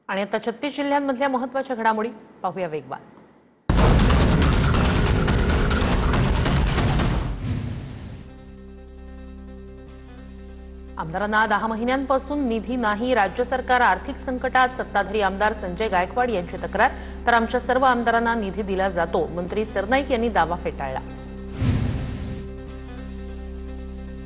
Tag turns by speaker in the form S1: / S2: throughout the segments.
S1: आणि आता 36 जिल्ह्यांमधल्या महत्त्वाच्या घडामोडी पाहूया वेगवान। आमदारांना 10 महिन्यांपासून निधी नाही, राज्य सरकार आर्थिक संकटात, सत्ताधारी आमदार संजय गायकवाड यांची तक्रार। तर आमच्या सर्व आमदारांना निधी दिला जातो, मंत्री सरनाईक यांनी दावा फेटाळला।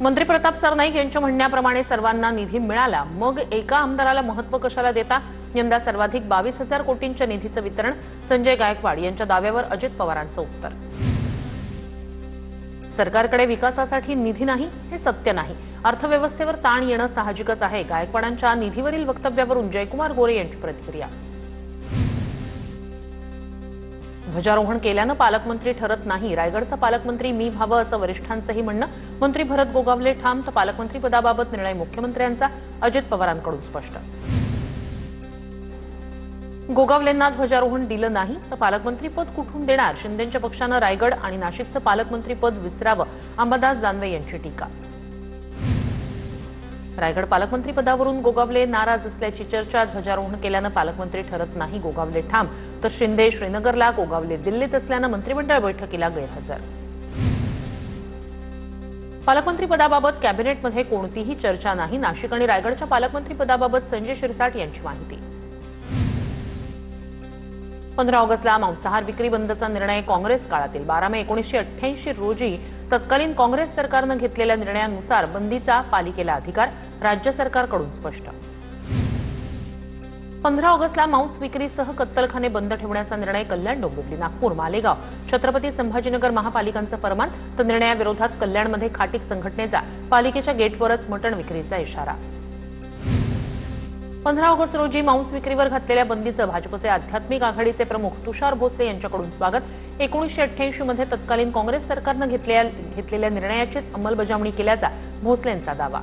S1: मंत्री प्रताप सरनाईक यांच्या म्हणण्याप्रमाणे सर्वांना निधी मिळाला, मग एका आमदाराला महत्त्व कशाला देता? यंदा सर्वाधिक 22,000 कोटींच्या निधीचं वितरण, संजय गायकवाड यांच्या दाव्यावर अजित पवारांचं उत्तर। सरकारकडे विकासासाठी निधी नाही हे सत्य नाही, अर्थव्यवस्थेवर ताण येणं साहजिकच आहे, गायकवाडांच्या निधीवरील वक्तव्यावरून जयकुमार गोरे यांची प्रतिक्रिया। ध्वजारोहण केल्यानं पालकमंत्री ठरत नाही, रायगडचा पालकमंत्री मी व्हावं असं वरिष्ठांचंही म्हणणं। मंत्री भरत गोगावले ठाम, तर पालकमंत्रीपदाबाबत निर्णय मुख्यमंत्र्यांचा, अजित पवारांकडून स्पष्ट। गोगावलेंना ध्वजारोहण दिलं नाही तर पालकमंत्रीपद कुठून देणार? शिंदेंच्या पक्षानं रायगड आणि नाशिकचं पालकमंत्रीपद विसरावं, अंबादास दानवे यांची टीका। रायगड पालकमंत्रीपदावरून गोगावले नाराज असल्याची चर्चा, ध्वजारोहण केल्यानं पालकमंत्री ठरत नाही, गोगावले ठाम, तर शिंदे श्रीनगरला, गोगावले दिल्लीत असल्यानं मंत्रिमंडळ बैठकीला गैरहजर। पालकमंत्रीपदाबाबत कॅबिनेटमध्ये कोणतीही चर्चा नाही, नाशिक आणि रायगडच्या पालकमंत्रीपदाबाबत संजय शिरसाट यांची माहिती। 15 ऑगस्टला मांसाहार विक्री बंदचा निर्णय काँग्रेस काळातील 12 मे 1988 रोजी तत्कालीन काँग्रेस सरकारनं घेतलेल्या निर्णयानुसार बंदीचा पालिकेला अधिकार, राज्य सरकारकडून स्पष्ट। 15 ऑगस्टला मांस विक्रीसह कत्तलखाने बंद ठेवण्याचा निर्णय, कल्याण डोंबिवली, नागपूर, मालेगाव, छत्रपती संभाजीनगर महापालिकांचं फरमान, तर निर्णयाविरोधात कल्याणमध्ये खाटीक संघटनेचा पालिकेच्या गेटवरच मटण विक्रीचा इशारा। 15 ऑगस्ट रोजी मांस विक्रीवर घातलेल्या बंदीचं भाजपचे आध्यात्मिक आघाडीचे प्रमुख तुषार भोसले यांच्याकडून स्वागत। 1988 मध्ये तत्कालीन काँग्रेस सरकारनं घेतलेल्या निर्णयाचीच अंमलबजावणी केल्याचा भोसलेंचा दावा।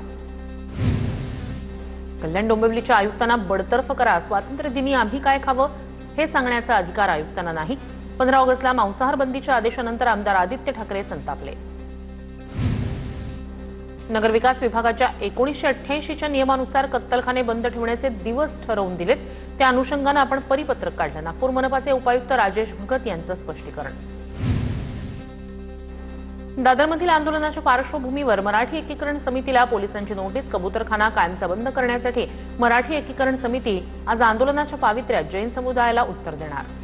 S1: कल्याण डोंबिवलीच्या आयुक्तांना बडतर्फ करा, स्वातंत्र्यदिनी आम्ही काय खावं हे सांगण्याचा अधिकार आयुक्तांना नाही। 15 ऑगस्टला मांसाहार बंदीच्या आदेशानंतर आमदार आदित्य ठाकरे संतापले। नगरविकास विभागाच्या 1988च्या नियमानुसार कत्तलखाने बंद ठेवण्याचे दिवस ठरवून दिलेत, त्या अनुषंगानं आपण परिपत्रक काढलं, नागपूर मनपाचे उपायुक्त राजेश भगत यांचं स्पष्टीकरण। दादरमधील आंदोलनाच्या पार्श्वभूमीवर मराठी एकीकरण समितीला पोलिसांची नोटीस, कबूतरखाना कायमचा बंद करण्यासाठी मराठी एकीकरण समिती आज आंदोलनाच्या पावित्र्यात जैन समुदायाला उत्तर देणार।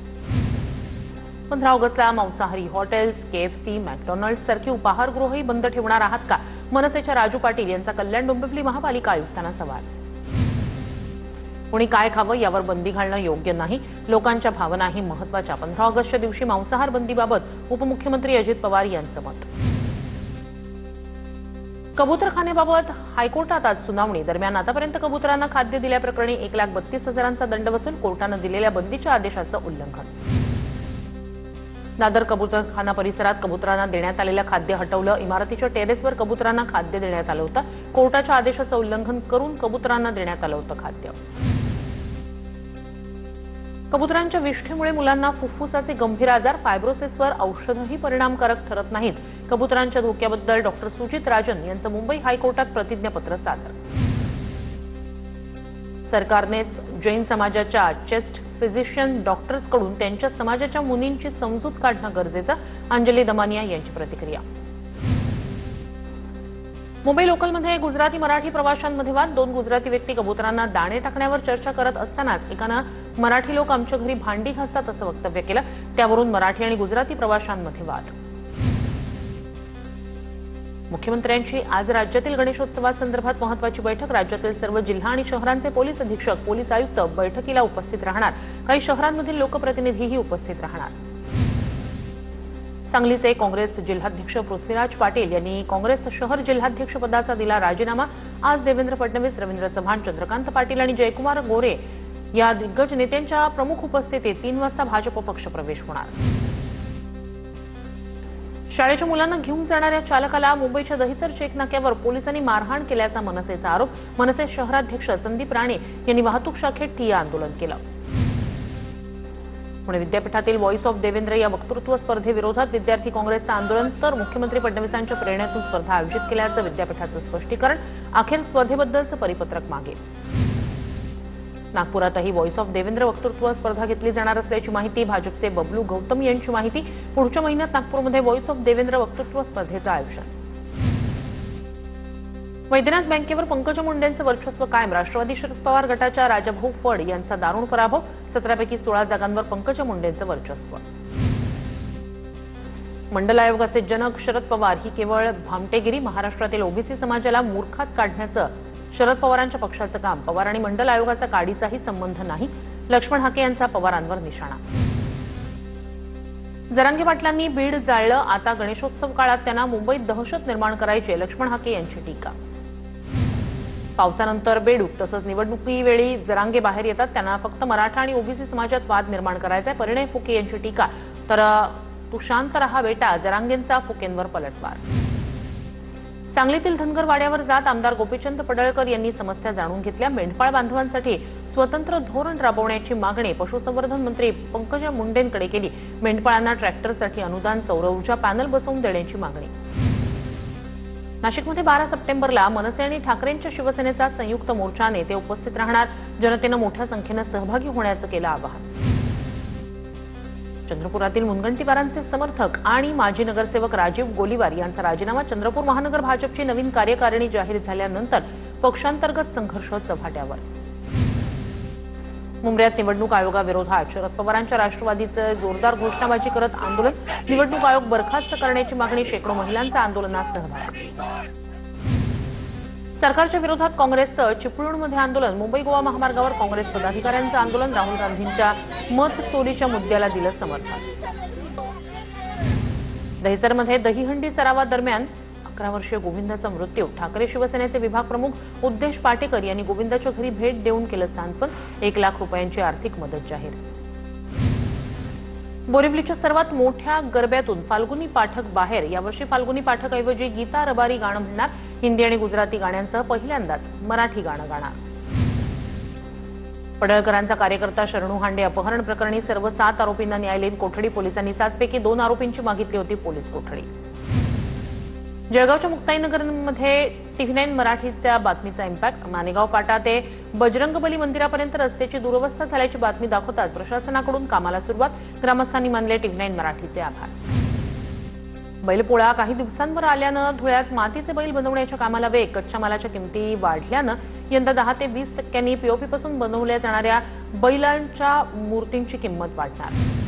S1: 15 ऑगस्टला मांसाहारी हॉटेल्स, KFC, मॅकडॉनल्ड्स सारखी उपाहारगृहही बंद ठेवणार आहात का? मनसेच्या राजू पाटील यांचा कल्याण डोंबिवली महापालिका आयुक्तांना सवाल। कोणी काय खावं यावर बंदी घालणं योग्य नाही, लोकांच्या भावनाही महत्त्वाच्या, 15 ऑगस्टच्या दिवशी मांसाहार बंदीबाबत उपमुख्यमंत्री अजित पवार यांचं मत। कबूतरखान्याबाबत हायकोर्टात आज सुनावणी, दरम्यान आतापर्यंत कबुतरांना खाद्य दिल्याप्रकरणी 1,32,000चा दंड वसूल, कोर्टानं दिलेल्या बंदीच्या आदेशाचं उल्लंघन। दादर कबूतरखाना परिसरात कबुतरांना देण्यात आलेलं खाद्य हटवलं, इमारतीच्या टेरेसवर कबुतरांना खाद्य देण्यात आलं होतं, कोर्टाच्या आदेशाचं उल्लंघन करून कबुतरांना देण्यात आलं होतं खाद्य। कबुतरांच्या विष्ठेमुळे मुलांना फुफ्फुसाचे गंभीर आजार, फायब्रोसिसवर औषधही परिणामकारक ठरत नाहीत, कबुतरांच्या धोक्याबद्दल डॉक्टर सुजित राजन यांचं मुंबई हायकोर्टात प्रतिज्ञापत्र सादर। सरकारनेच जैन समाजाच्या चेस्ट फिजिशियन डॉक्टर्सकडून त्यांच्या समाजाच्या मुनींची समजूत काढणं गरजेचं, अंजली दमानिया यांची प्रतिक्रिया। मुंबई लोकलमध्ये गुजराती मराठी प्रवाशांमध्ये वाद, 2 गुजराती व्यक्ती कबुतरांना दाणे टाकण्यावर चर्चा करत असतानाच एकानं मराठी लोक आमच्या घरी भांडी घासतात असं वक्तव्य केलं, त्यावरून मराठी आणि गुजराती प्रवाशांमध्ये वाद। मुख्यमंत्र्यांची आज राज्यातील गणेशोत्सवासंदर्भात महत्त्वाची बैठक, राज्यातील सर्व जिल्हा आणि शहरांचे पोलीस अधीक्षक, पोलीस आयुक्त बैठकीला उपस्थित राहणार, काही शहरांमधील लोकप्रतिनिधीही उपस्थित राहणार। सांगलीचे काँग्रेस जिल्हाध्यक्ष पृथ्वीराज पाटील यांनी काँग्रेस शहर जिल्हाध्यक्षपदाचा दिला राजीनामा, आज देवेंद्र फडणवीस, रवींद्र चव्हाण, चंद्रकांत पाटील आणि जयकुमार गोरे या दिग्गज नेत्यांच्या प्रमुख उपस्थितीत 3 वाजता भाजप पक्ष प्रवेश होणार। शाळेच्या मुलांना घेऊन जाणाऱ्या चालकाला मुंबईच्या दहिसर चेक नाक्यावर पोलिसांनी मारहाण केल्याचा मनसेचा आरोप, मनसे शहराध्यक्ष संदीप राणे यांनी वाहतूक शाखेत ठिय्या आंदोलन केलं। पुणे विद्यापीठातील व्हॉइस ऑफ देवेंद्र या वक्तृत्व स्पर्धेविरोधात विद्यार्थी काँग्रेसचं आंदोलन, तर मुख्यमंत्री फडणवीसांच्या प्रेरणेतून स्पर्धा आयोजित केल्याचं विद्यापीठाचं स्पष्टीकरण, अखेर स्पर्धेबद्दलचं परिपत्रक मागे। नागपुरातही व्हॉइस ऑफ देवेंद्र वक्तृत्व स्पर्धा घेतली जाणार असल्याची माहिती भाजपचे बबलू गौतम यांची माहिती। पुढच्या महिन्यात नागपूरमध्ये व्हॉइस ऑफ देवेंद्र वक्तृत्व स्पर्धेचं आयोजन। वैद्यनाथ बँकेवर पंकजा मुंडेंचं वर्चस्व कायम। राष्ट्रवादी शरद पवार गटाच्या राजाभाऊ फड यांचा दारुण पराभव। 17 पैकी 16 जागांवर पंकजा मुंडेंचं वर्चस्व। मंडल आयोगाचे जनक शरद पवार ही केवळ भामटेगिरी। महाराष्ट्रातील ओबीसी समाजाला मूर्खात काढण्याचं शरद पवारांच्या पक्षाचं काम। पवार आणि मंडल आयोगाचा काडीचाही संबंध नाही। लक्ष्मण हाके यांचा पवारांवर निशाणा। जरांगे पाटलांनी बीड जाळलं, आता गणेशोत्सव काळात त्यांना मुंबईत दहशत निर्माण करायची। लक्ष्मण हाके यांची टीका। पावसानंतर बेडूक तसंच निवडणुकीवेळी जरांगे बाहेर येतात, त्यांना फक्त मराठा आणि ओबीसी समाजात वाद निर्माण करायचा आहे। परिणय फुके यांची टीका। तर तू शांत रहा बेटा, जरांगेंचा फुकेंवर पलटवार। सांगलीतील धनगर वाड्यावर जात आमदार गोपीचंद पडळकर यांनी समस्या जाणून घेतल्या। मेंढपाळ बांधवांसाठी स्वतंत्र धोरण राबवण्याची मागणी पशुसंवर्धन मंत्री पंकजा मुंडेंकडे केली। मेंढपाळांना ट्रॅक्टरसाठी अनुदान, सौर ऊर्जा पॅनल बसवून देण्याची मागणी। नाशिकमध्ये 12 सप्टेंबरला मनसे आणि ठाकरेंच्या शिवसेनेचा संयुक्त मोर्चा, नेते उपस्थित राहणार। जनतेनं मोठ्या संख्येनं सहभागी होण्याचं केलं आवाहन। चंद्रपुरातील मुनगंटीवारांचे समर्थक आणि माजी नगरसेवक राजीव गोलीवार यांचा राजीनामा। चंद्रपूर महानगर भाजपची नवीन कार्यकारिणी जाहीर झाल्यानंतर पक्षांतर्गत संघर्ष चव्हाट्यावर। मुंबईत निवडणूक आयोगाविरोधात शरद पवारांच्या राष्ट्रवादीचे जोरदार घोषणाबाजी करत आंदोलन। निवडणूक आयोग बरखास्त करण्याची मागणी। शेकडो महिलांचा आंदोलनात सहभाग। सरकारच्या विरोधात काँग्रेसचं चिपळूणमध्ये आंदोलन। मुंबई गोवा महामार्गावर काँग्रेस पदाधिकाऱ्यांचं आंदोलन। राहुल गांधींच्या मत चोरीच्या मुद्द्याला दिलं समर्थन। दहिसरमध्ये दहीहंडी सरावादरम्यान 11 वर्षीय गोविंदाचा मृत्यू। ठाकरे शिवसेनेचे विभाग प्रमुख उद्देश पाटेकर यांनी गोविंदाच्या घरी भेट देऊन केलं सांत्वन। 1 लाख रुपयांची आर्थिक मदत जाहीर। बोरिवलीच्या सर्वात मोठ्या गरब्यातून फाल्गुनी पाठक बाहेर। यावर्षी फाल्गुनी पाठकऐवजी गीता रबारी गाणं म्हणणार। हिंदी आणि गुजराती गाण्यांसह पहिल्यांदाच मराठी गाणं गाणार। पडळकरांचा कार्यकर्ता शरणू हांडे अपहरण प्रकरणी सर्व 7 आरोपींना न्यायालयीन कोठडी। पोलिसांनी 7 पैकी 2 आरोपींची मागितली होती पोलीस कोठडी। जळगावच्या मुक्ताईनगरमध्ये TV9 मराठीच्या बातमीचा इम्पॅक्ट। मानेगाव फाटा ते बजरंगबली मंदिरापर्यंत रस्त्याची दुरवस्था झाल्याची बातमी दाखवताच प्रशासनाकडून कामाला सुरुवात। ग्रामस्थांनी मानले TV9 मराठीचे आभार। बैलपोळा काही दिवसांवर आल्यानं धुळ्यात मातीचे बैल बनवण्याच्या कामाला वेग। कच्च्या मालाच्या किमती वाढल्यानं यंदा 10 ते 20% POP पासून बनवल्या जाणाऱ्या बैलांच्या मूर्तींची किंमत वाढणार।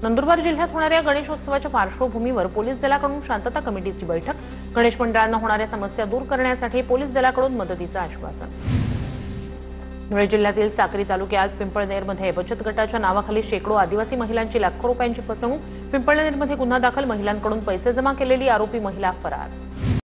S1: नंदुरबार जिल्ह्यात होणाऱ्या गणेशोत्सवाच्या पार्श्वभूमीवर पोलीस दलाकडून शांतता कमिटीची बैठक। गणेश मंडळांना होणाऱ्या समस्या दूर करण्यासाठी पोलीस दलाकडून मदतीचं आश्वासन। धुळे जिल्ह्यातील साक्री तालुक्यात पिंपळनेरमध्ये बचत गटाच्या नावाखाली शेकडो आदिवासी महिलांची लाखो रुपयांची फसवणूक। पिंपळनेरमध्ये गुन्हा दाखल। महिलांकडून पैसे जमा केलेली आरोपी महिला फरार।